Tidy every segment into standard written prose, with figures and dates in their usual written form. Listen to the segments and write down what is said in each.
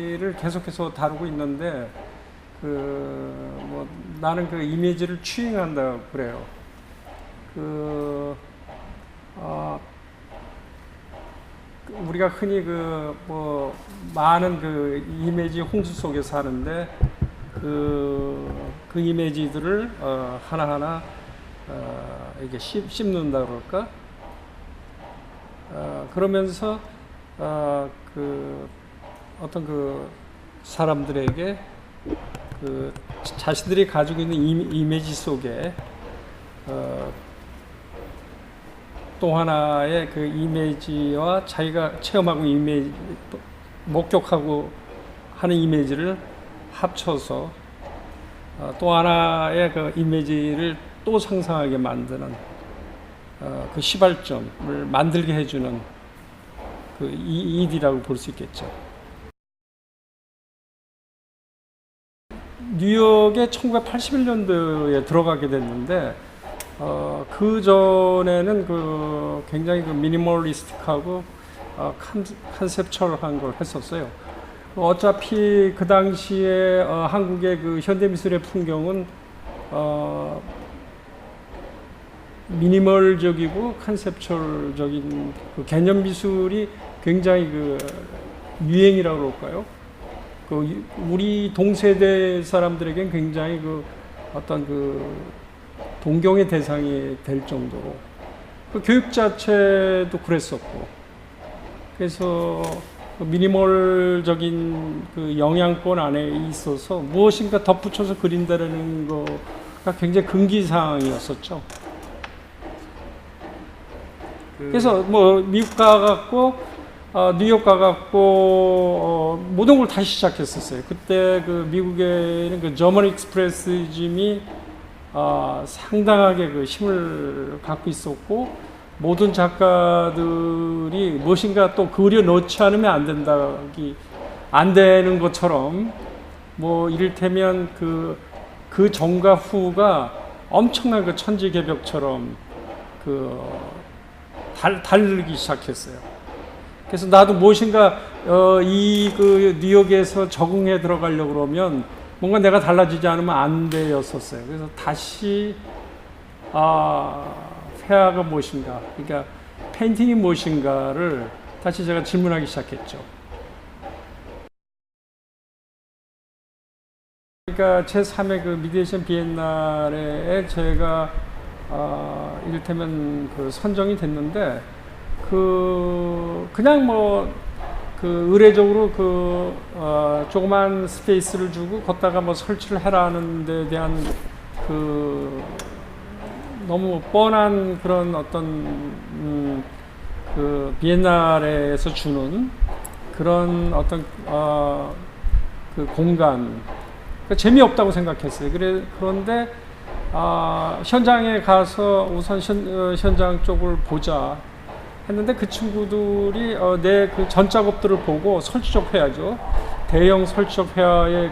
이미지를 계속해서 다루고 있는데 뭐 나는 그 이미지를 추잉한다고 그래요. 우리가 흔히 뭐 많은 이미지 홍수 속에 사는데 그 이미지들을 하나하나 이게 씹는다 그럴까? 그러면서 어떤 사람들에게 자신들이 가지고 있는 이미지 속에 또 하나의 그 이미지와 자기가 체험하고 목격하고 하는 이미지를 합쳐서 또 하나의 그 이미지를 또 상상하게 만드는 그 시발점을 만들게 해주는 그 이디라고 볼 수 있겠죠. 뉴욕에 1981년도에 들어가게 됐는데 그 전에는 굉장히 미니멀리스틱하고 컨셉츄얼한 걸 했었어요. 어차피 그 당시에 한국의 그 현대미술의 풍경은 미니멀적이고 컨셉츄얼적인 그 개념 미술이 굉장히 유행이라고 그럴까요? 우리 동세대 사람들에겐 굉장히 어떤 동경의 대상이 될 정도로 교육 자체도 그랬었고, 그래서 미니멀적인 영향권 안에 있어서 무엇인가 덧붙여서 그린다라는 거가 굉장히 금기사항이었었죠. 그래서 뭐 미국 가갖고 뉴욕 가갖고 모든 걸 다시 시작했었어요. 그때 미국에는 저먼 익스프레시즘이 상당하게 힘을 갖고 있었고, 모든 작가들이 무엇인가 또 그려 넣지 않으면 안 되는 것처럼, 뭐 이를테면 그 전과 후가 엄청난 천지개벽처럼 다르기 시작했어요. 그래서 나도 무엇인가 뉴욕에서 적응해 들어가려고 그러면 뭔가 내가 달라지지 않으면 안 되었었어요. 그래서 다시 회화가 무엇인가, 그러니까 페인팅이 무엇인가를 다시 제가 질문하기 시작했죠. 그러니까 제3회 미디에이션 비엔날에 제가 이를테면 선정이 됐는데 그냥 뭐 의례적으로 조그만 스페이스를 주고 걷다가 뭐 설치를 해라는 데 대한 너무 뻔한 그런 어떤 비엔날에서 주는 그런 어떤 공간, 재미없다고 생각했어요. 그런데 현장에 가서 우선 현장 쪽을 보자 했는데 그 친구들이 내 전 작업들을 보고 설치적 회화죠. 대형 설치적 회화의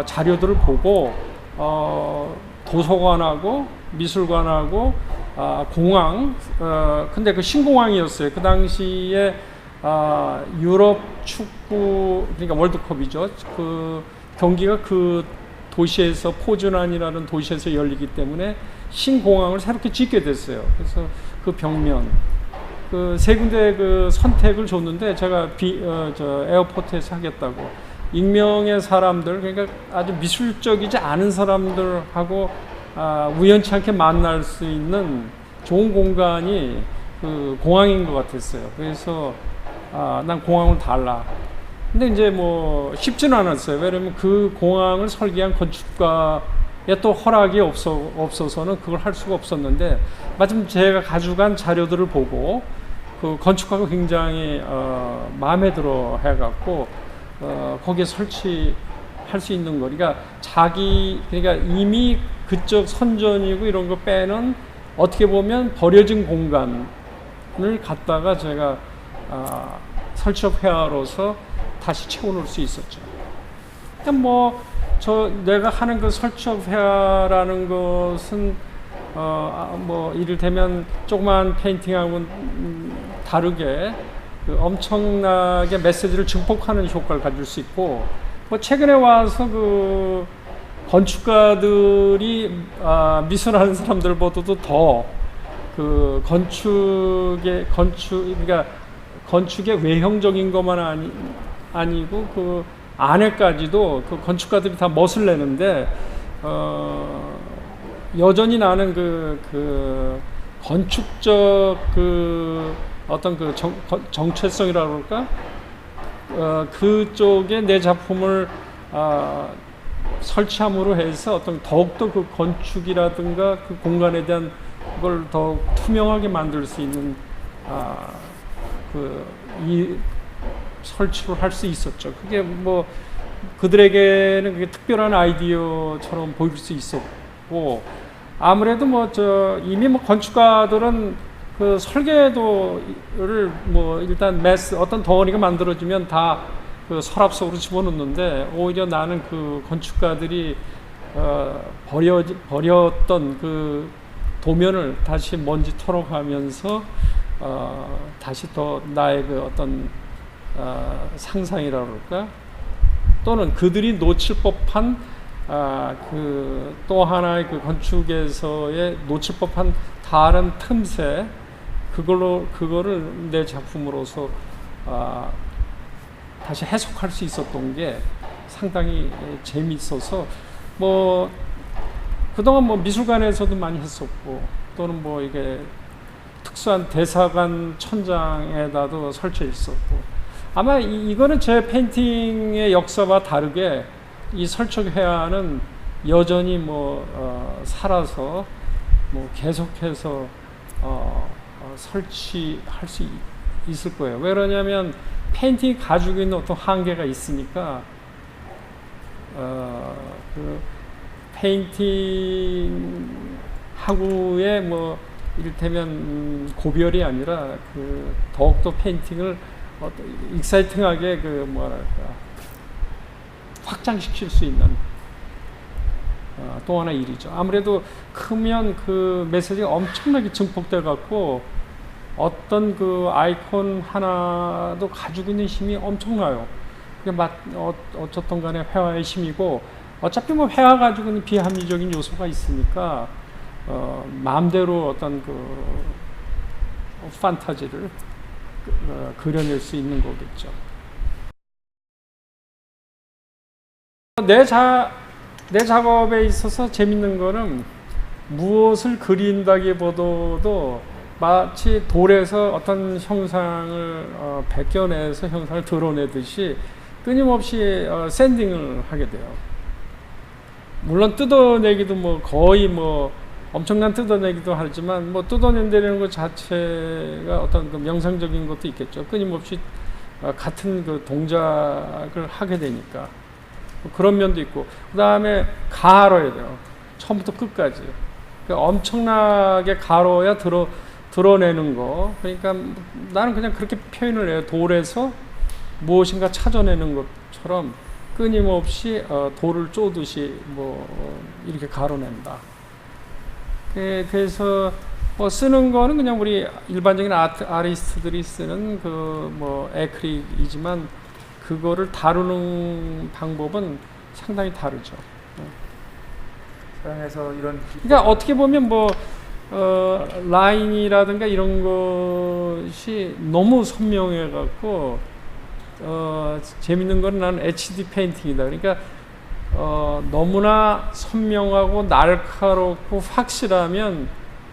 자료들을 보고 도서관하고 미술관하고 공항, 근데 신공항이었어요. 그 당시에 유럽 축구, 그러니까 월드컵이죠. 경기가 도시에서 포즈난이라는 도시에서 열리기 때문에 신공항을 새롭게 짓게 됐어요. 그래서 벽면 세 군데 선택을 줬는데 제가 에어포트에서 하겠다고, 익명의 사람들, 그러니까 아주 미술적이지 않은 사람들하고 우연치 않게 만날 수 있는 좋은 공간이 공항인 것 같았어요. 그래서 난 공항을 달라. 근데 이제 뭐 쉽지는 않았어요. 왜냐면 그 공항을 설계한 건축가의 또 허락이 없어서는 그걸 할 수가 없었는데, 마침 제가 가져간 자료들을 보고 건축가가 굉장히 마음에 들어 해갖고 거기에 설치할 수 있는 거. 그러니까 그러니까 이미 그쪽 선전이고 이런 거 빼는, 어떻게 보면 버려진 공간을 갖다가 제가 설치업 회화로서 다시 채워놓을 수 있었죠. 그러니까 내가 하는 설치업 회화라는 것은 뭐 이를테면 조그만 페인팅하고는 다르게 그 엄청나게 메시지를 증폭하는 효과를 가질 수 있고, 뭐 최근에 와서 그 건축가들이 미술하는 사람들보다도 더 그 그러니까 건축의 외형적인 것만 아니고 그 안에까지도 그 건축가들이 다 멋을 내는데 여전히 나는 그 건축적 그 어떤 그 정체성이라고 그럴까? 그쪽에 내 작품을 설치함으로 해서 어떤 더욱더 그 건축이라든가 그 공간에 대한 걸 더 투명하게 만들 수 있는 이 설치를 할 수 있었죠. 그게 뭐 그들에게는 그게 특별한 아이디어처럼 보일 수 있었고, 아무래도 뭐 이미 뭐 건축가들은 그 설계도를 뭐 일단 어떤 덩어리가 만들어지면 다 그 서랍 속으로 집어넣는데, 오히려 나는 그 건축가들이 버렸던 그 도면을 다시 먼지 털어가면서 다시 더 나의 그 어떤 상상이라 그럴까, 또는 그들이 놓칠 법한 그 또 하나의 그 건축에서의 놓칠 법한 다른 틈새, 그거를 내 작품으로서 다시 해석할 수 있었던 게 상당히 재미있어서, 뭐 그동안 뭐 미술관에서도 많이 했었고, 또는 뭐 이게 특수한 대사관 천장에다도 설치해 있었고, 아마 이거는 제 페인팅의 역사와 다르게 이 설적 회화는 여전히 뭐 살아서 뭐 계속해서 설치할 수 있을 거예요. 왜 그러냐면 페인팅이 가지고 있는 어떤 한계가 있으니까, 그 페인팅하고의 뭐 이를테면 고별이 아니라 그 더욱더 페인팅을 익사이팅하게 그 뭐랄까 확장시킬 수 있는 또 하나 일이죠. 아무래도 크면 그 메시지가 엄청나게 증폭돼 갖고 어떤 그 아이콘 하나도 가지고 있는 힘이 엄청나요. 그게 어쨌든 간에 회화의 힘이고, 어차피 뭐 회화 가지고 있는 비합리적인 요소가 있으니까 마음대로 어떤 그 판타지를 그려낼 수 있는 거겠죠. 내 작업에 있어서 재밌는 거는 무엇을 그린다기보다도 마치 돌에서 어떤 형상을 벗겨내서 형상을 드러내듯이 끊임없이 샌딩을 하게 돼요. 물론 뜯어내기도 뭐 거의 뭐 엄청난 뜯어내기도 하지만, 뭐 뜯어낸다는 것 자체가 어떤 그 명상적인 것도 있겠죠. 끊임없이 같은 그 동작을 하게 되니까 그런 면도 있고, 그 다음에 가로야 돼요. 처음부터 끝까지. 그러니까 엄청나게 가로야 드러내는 거. 그러니까 나는 그냥 그렇게 표현을 해요. 돌에서 무엇인가 찾아내는 것처럼 끊임없이 돌을 쪼듯이 뭐 이렇게 가로낸다. 그래서 뭐 쓰는 거는 그냥 우리 일반적인 아티스트들이 쓰는 그 뭐 에크릴이지만, 그거를 다루는 방법은 상당히 다르죠. 서양에서 이런 그러니까 어떻게 보면 뭐 라인이라든가 이런 것이 너무 선명해 갖고 재밌는 건 나는 HD 페인팅이다. 그러니까 너무나 선명하고 날카롭고 확실하면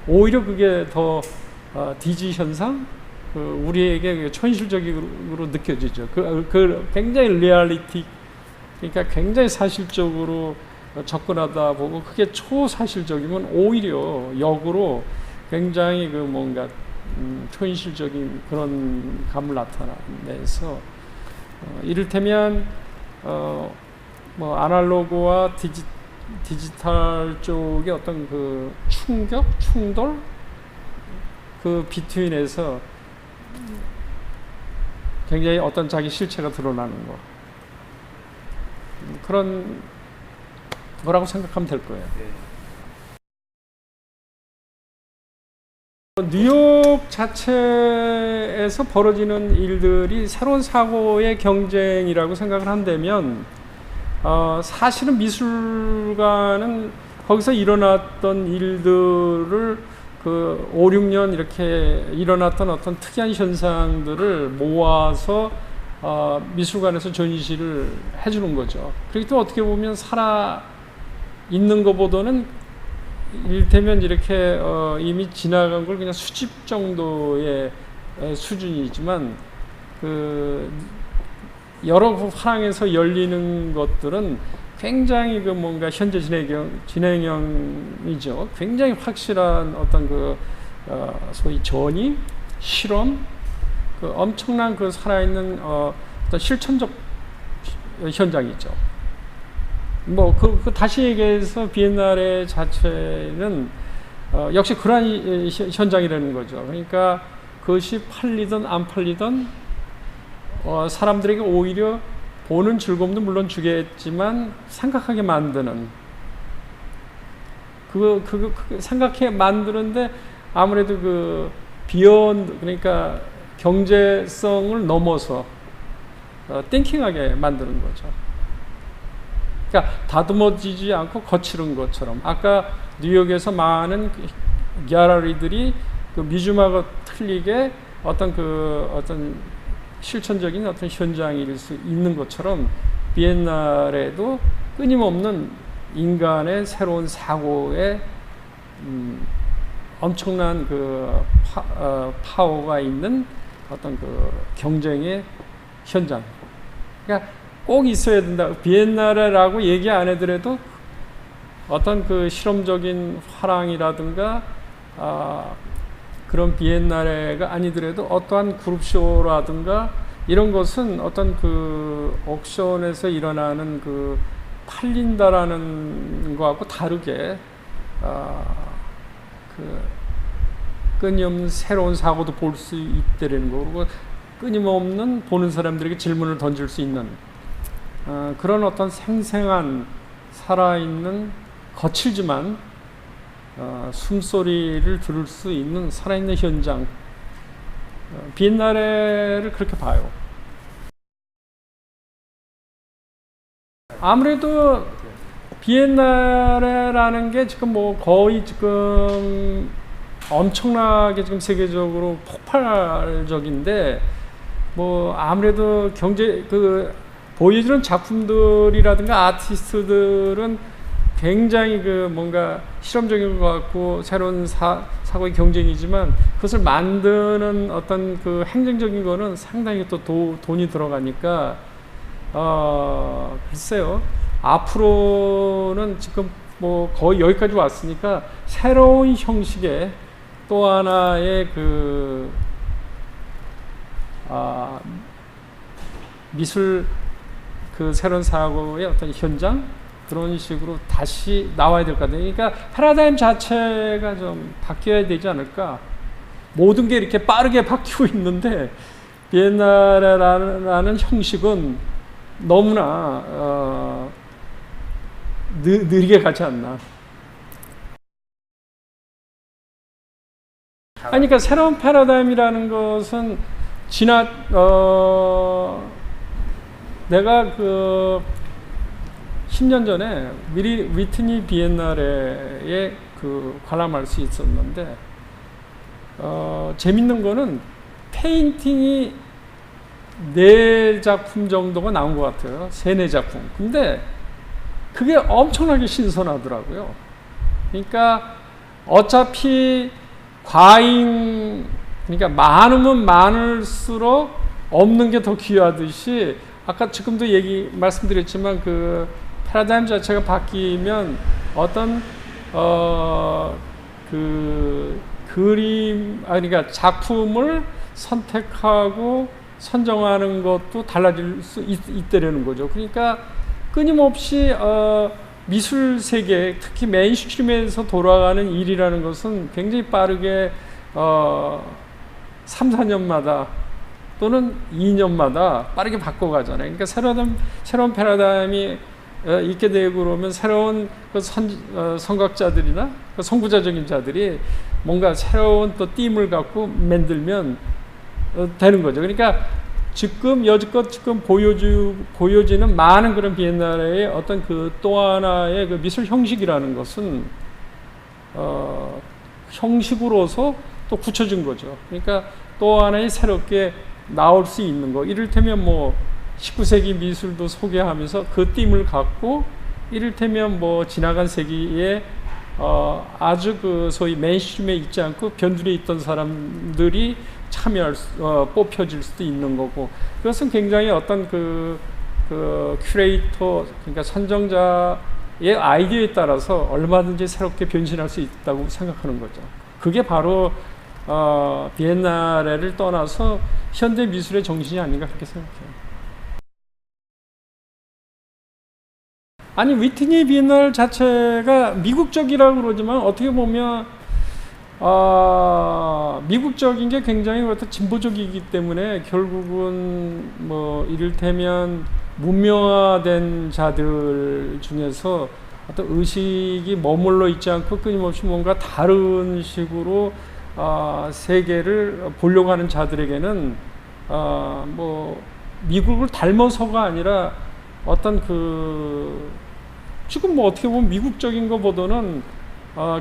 오히려 그게 더 디지 현상, 우리에게 현실적으로 느껴지죠. 그 굉장히 리얼리티, 그러니까 굉장히 사실적으로 접근하다 보고, 그게 초사실적이면 오히려 역으로 굉장히 그 뭔가 초현실적인 그런 감을 나타내서, 이를테면 뭐 아날로그와 디지털 쪽의 어떤 그 충돌, 그 비트윈에서 굉장히 어떤 자기 실체가 드러나는 거, 그런 거라고 생각하면 될 거예요. 네. 뉴욕 자체에서 벌어지는 일들이 새로운 사고의 경쟁이라고 생각을 한다면 사실은 미술관은 거기서 일어났던 일들을 그 5, 6년 이렇게 일어났던 어떤 특이한 현상들을 모아서 미술관에서 전시를 해주는 거죠. 그렇기 때문에 어떻게 보면 살아 있는 것보다는 이를테면 이렇게 이미 지나간 걸 그냥 수집 정도의 수준이지만 그 여러 화랑에서 열리는 것들은 굉장히 그 뭔가 현재 진행형이죠. 굉장히 확실한 어떤 그 소위 전이 실험, 그 엄청난 그 살아있는 어떤 실천적 현장이죠. 뭐 다시 얘기해서 비엔날레 자체는 역시 그러한 현장이라는 거죠. 그러니까 그것이 팔리든 안 팔리든 사람들에게 오히려 보는 즐거움도 물론 주겠지만 생각하게 만드는 그거 생각해 만드는데 아무래도 그 그러니까 경제성을 넘어서 띵킹하게 만드는 거죠. 그러니까 다듬어지지 않고 거칠은 것처럼 아까 뉴욕에서 많은 갤러리들이 그 미주마가 틀리게 어떤 실천적인 어떤 현장일 수 있는 것처럼 비엔날레도 끊임없는 인간의 새로운 사고에 엄청난 그 파워가 있는 어떤 그 경쟁의 현장. 그러니까 꼭 있어야 된다. 비엔날레라고 얘기 안 해더라도 어떤 그 실험적인 화랑이라든가 그런 비엔날레가 아니더라도 어떠한 그룹쇼라든가 이런 것은 어떤 그 옥션에서 일어나는 그 팔린다라는 거하고 다르게 그 끊임없는 새로운 사고도 볼 수 있다라는 거, 그리고 끊임없는 보는 사람들에게 질문을 던질 수 있는 그런 어떤 생생한 살아있는 거칠지만 숨소리를 들을 수 있는 살아있는 현장, 비엔날레를 그렇게 봐요. 아무래도 비엔날레라는 게 지금 뭐 거의 지금 엄청나게 지금 세계적으로 폭발적인데 뭐 아무래도 보여주는 작품들이라든가 아티스트들은 굉장히 그 뭔가 실험적인 것 같고 새로운 사고의 경쟁이지만 그것을 만드는 어떤 그 행정적인 거는 상당히 또 돈이 들어가니까 글쎄요. 앞으로는 지금 뭐 거의 여기까지 왔으니까 새로운 형식의 또 하나의 미술 그 새로운 사고의 어떤 현장 그런 식으로 다시 나와야 될 것 같아요. 그러니까 패러다임 자체가 좀 바뀌어야 되지 않을까. 모든 게 이렇게 빠르게 바뀌고 있는데 비엔날레라는 형식은 너무나 느리게 가지 않나. 그러니까 새로운 패러다임이라는 것은 내가 10년 전에 위트니 비엔날레에 관람할 수 있었는데 재밌는 거는 페인팅이 4작품 정도가 나온 것 같아요. 3-4작품. 근데 그게 엄청나게 신선하더라고요. 그러니까 어차피 그러니까 많으면 많을수록 없는 게 더 귀하듯이 아까 지금도 말씀드렸지만 그 패러다임 자체가 바뀌면 어떤 그러니까 작품을 선택하고 선정하는 것도 달라질 수 있다라는 거죠. 그러니까 끊임없이 미술 세계, 특히 메인스트림에서 돌아가는 일이라는 것은 굉장히 빠르게 3-4년마다 또는 2년마다 빠르게 바꿔가잖아요. 그러니까 새로운 패러다임이 있게 되고 그러면 새로운 선각자들이나 선구자적인 자들이 뭔가 새로운 또 띠을 갖고 만들면 되는 거죠. 그러니까 여지껏 보여지는 많은 그런 비엔날레의 어떤 또 하나의 미술 형식이라는 것은 형식으로서 또 굳혀진 거죠. 그러니까 또 하나의 새롭게 나올 수 있는 거. 이를테면 19세기 미술도 소개하면서 그 띠을 갖고 이를테면 지나간 세기에 아주 소위 메인스트림에 있지 않고 변두리에 있던 사람들이 뽑혀질 수도 있는 거고, 그것은 굉장히 어떤 큐레이터, 그러니까 선정자의 아이디어에 따라서 얼마든지 새롭게 변신할 수 있다고 생각하는 거죠. 그게 바로 비엔날레를 떠나서 현대 미술의 정신이 아닌가 그렇게 생각해요. 아니, 위트니 비엔날 자체가 미국적이라고 그러지만 어떻게 보면 미국적인 게 굉장히 진보적이기 때문에 결국은 이를테면 문명화된 자들 중에서 어떤 의식이 머물러 있지 않고 끊임없이 뭔가 다른 식으로 세계를 보려고 하는 자들에게는 미국을 닮아서가 아니라 어떤 지금 어떻게 보면 미국적인 것보다는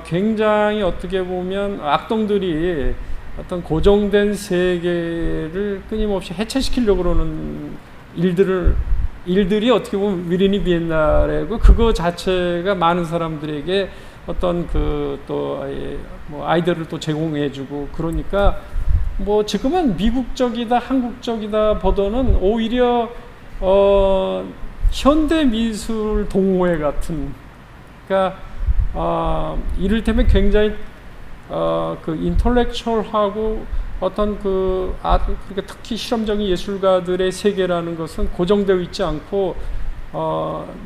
굉장히 어떻게 보면 악동들이 어떤 고정된 세계를 끊임없이 해체시키려고 그러는 일들이 어떻게 보면 위트니 비엔날레고, 그거 자체가 많은 사람들에게 어떤 아이디어를 또 제공해주고, 그러니까 지금은 미국적이다 한국적이다 보다는 오히려 현대 미술 동호회 같은, 그러니까 이를테면 굉장히 인텔렉츄얼하고 어떤 그러니까 특히 실험적인 예술가들의 세계라는 것은 고정되어 있지 않고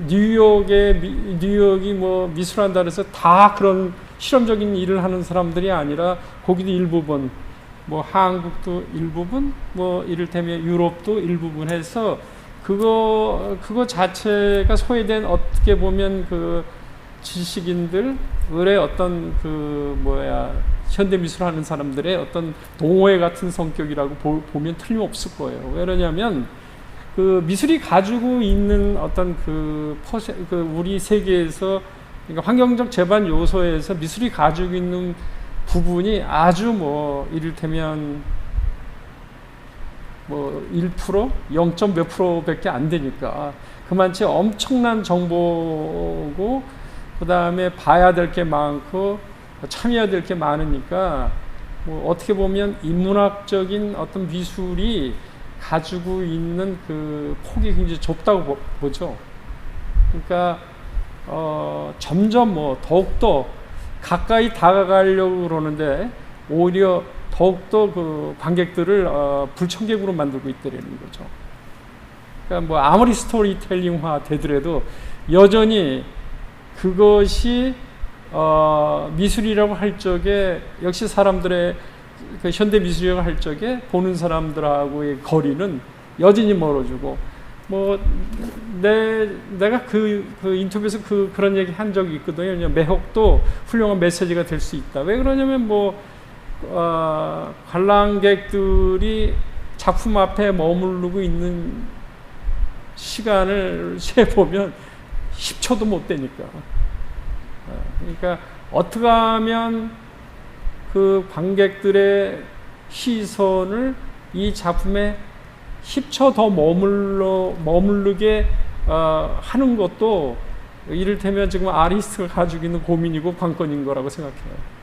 뉴욕이 미술한다 그래서 다 그런 실험적인 일을 하는 사람들이 아니라 거기도 일부분, 한국도 일부분, 이를테면 유럽도 일부분 해서 그거 자체가 소외된 어떻게 보면 지식인들의 어떤 현대 미술 하는 사람들의 어떤 동호회 같은 성격이라고 보면 틀림없을 거예요. 왜냐하면 미술이 가지고 있는 어떤 우리 세계에서, 그러니까 환경적 제반 요소에서 미술이 가지고 있는 부분이 아주 이를테면 1%, 0. 몇 %밖에 안 되니까 그만치 엄청난 정보고, 그 다음에 봐야 될 게 많고 참여해야 될 게 많으니까 어떻게 보면 인문학적인 어떤 미술이 가지고 있는 폭이 굉장히 좁다고 보죠. 그러니까 점점 더욱더 가까이 다가가려고 그러는데 오히려 더욱더 관객들을 불청객으로 만들고 있다는 거죠. 그러니까 아무리 스토리텔링화 되더라도 여전히 그것이 미술이라고 할 적에, 역시 사람들의 현대 미술이라고 할 적에 보는 사람들하고의 거리는 여전히 멀어지고, 내가 인터뷰에서 그런 얘기 한 적이 있거든요. 매혹도 훌륭한 메시지가 될 수 있다. 왜 그러냐면 관람객들이 작품 앞에 머무르고 있는 시간을 세보면 10초도 못 되니까. 그러니까 어떻게 하면 관객들의 시선을 이 작품에 10초 더 머무르게 하는 것도 이를테면 지금 아리스트가 가지고 있는 고민이고 관건인 거라고 생각해요.